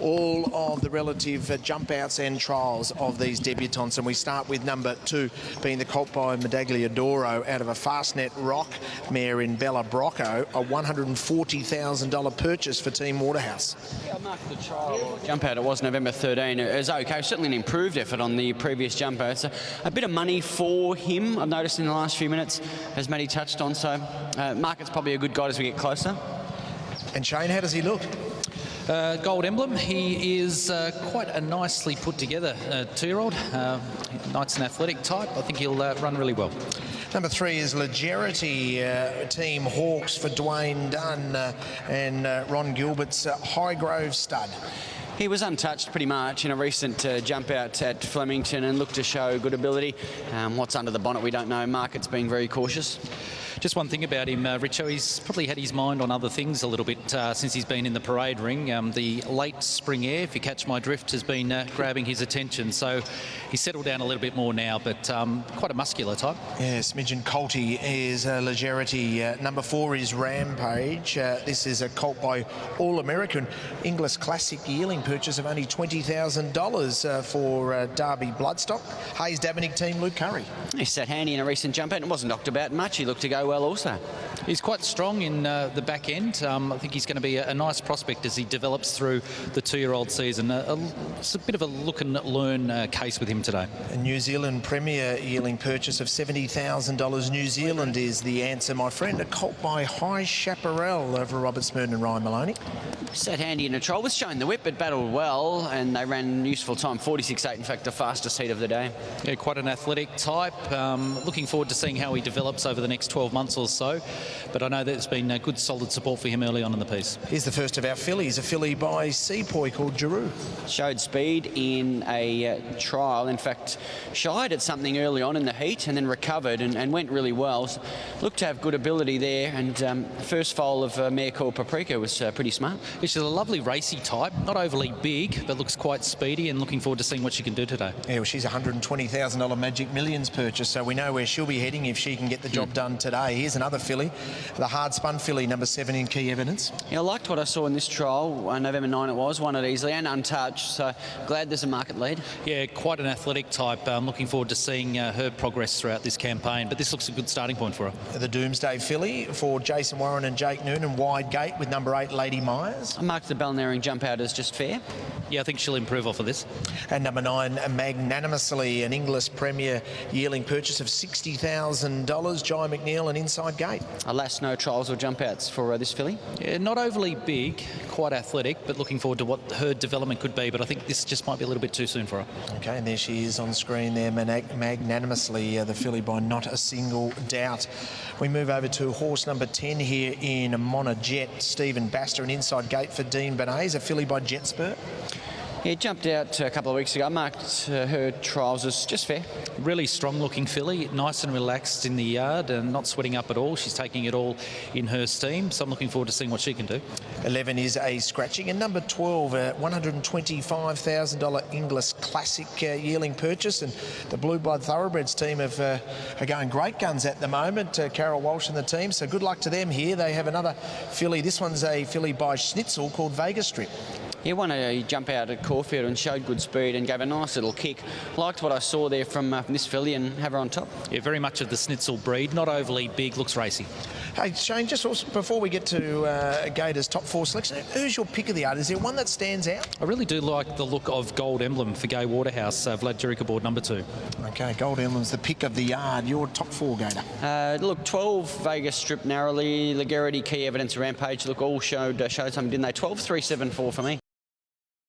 all of the relative jump outs and trials of these debutants. And we start with number 2 being the colt by Medagliadoro out of a Fastnet Rock mare in Bella Brocco, a $140,000 purchase for Team Waterhouse. Yeah, I marked the trial jump out. It was November 13. It was okay. Certainly an improved effort on the previous jump out. So a bit of money for him, I've noticed in the last few minutes, as Matty touched on. So market's probably a good guide as we get closer. And Shane, how does he look? Gold Emblem, he is quite a nicely put together 2-year-old. Nice and athletic type. I think he'll run really well. Number 3 is Legerity, Team Hawks for Dwayne Dunn and Ron Gilbert's Highgrove stud. He was untouched pretty much in a recent jump out at Flemington and looked to show good ability. What's under the bonnet we don't know. Market's being very cautious. Just one thing about him, Richo, he's probably had his mind on other things a little bit since he's been in the parade ring. The late spring air, if you catch my drift, has been grabbing his attention. So he's settled down a little bit more now, but quite a muscular type. Yeah, Smidgen Colty is Legerity. Number 4 is Rampage. This is a colt by All-American English Classic yearling purchase of only $20,000 for Derby Bloodstock. Hayes Davennick team, Luke Curry. He sat handy in a recent jump out and wasn't knocked about much. He looked to go well also. He's quite strong in the back end. I think he's going to be a nice prospect as he develops through the 2-year-old season. It's a bit of a look and learn case with him today. A New Zealand Premier yearling purchase of $70,000 New Zealand is the answer, my friend. A colt by High Chaparral over Robert Smurden and Ryan Maloney. Sat handy in a trial, was showing the whip, but battled well, and they ran useful time, 46.8, in fact, the fastest heat of the day. Yeah, quite an athletic type. Looking forward to seeing how he develops over the next 12 months or so. But I know there's been a good solid support for him early on in the piece. Here's the first of our fillies, a filly by Sepoy called Giroux. Showed speed in a trial, in fact shied at something early on in the heat and then recovered and went really well. So looked to have good ability there, and first foal of a mare called Paprika was pretty smart. She's a lovely racy type, not overly big, but looks quite speedy, and looking forward to seeing what she can do today. Yeah, well, she's a $120,000 Magic Millions purchase, so we know where she'll be heading if she can get the job done today. Here's another filly, the hard spun filly, number 7 in Key Evidence. Yeah, I liked what I saw in this trial. November 9 it was, won it easily and untouched, so glad there's a market lead. Yeah, quite an athletic type. I'm looking forward to seeing her progress throughout this campaign, but this looks a good starting point for her. The Doomsday filly for Jason Warren and Jake Noonan, Wide Gate with number 8, Lady Myers. I marked the Balnarring jump out as just fair. Yeah, I think she'll improve off of this. And number 9, Magnanimously, an English Premier yearling purchase of $60,000, Jai McNeil and Inside Gate. Alas, no trials or jump outs for this filly. Yeah, not overly big, quite athletic, but looking forward to what her development could be. But I think this just might be a little bit too soon for her. Okay, and there she is on screen there, Magnanimously, the filly by Not a Single Doubt. We move over to horse number 10 here in Monajet, Stephen Baster, an Inside Gate for Dean Benet, a filly by Jetspur. Yeah, jumped out a couple of weeks ago. I marked her trials as just fair. Really strong looking filly, nice and relaxed in the yard and not sweating up at all. She's taking it all in her steam, so I'm looking forward to seeing what she can do. 11 is a scratching, and number 12, a $125,000 English Classic yearling purchase, and the Blue Blood Thoroughbreds team are going great guns at the moment, Carol Walsh and the team, so good luck to them here. They have another filly. This one's a filly by Schnitzel called Vegas Strip. He won a jump out at Caulfield and showed good speed and gave a nice little kick. Liked what I saw there from this filly and have her on top. Yeah, very much of the Schnitzel breed, not overly big, looks racy. Hey, Shane, just also, before we get to Gator's top 4 selection, who's your pick of the yard? Is there one that stands out? I really do like the look of Gold Emblem for Gay Waterhouse, Vlad Jerica board number 2. Okay, Gold Emblem's the pick of the yard. Your top 4, Gator? Look, 12 Vegas Strip narrowly, Legerity, Key Evidence, Rampage, look, all showed something, didn't they? 12, 3, 7, 4 for me.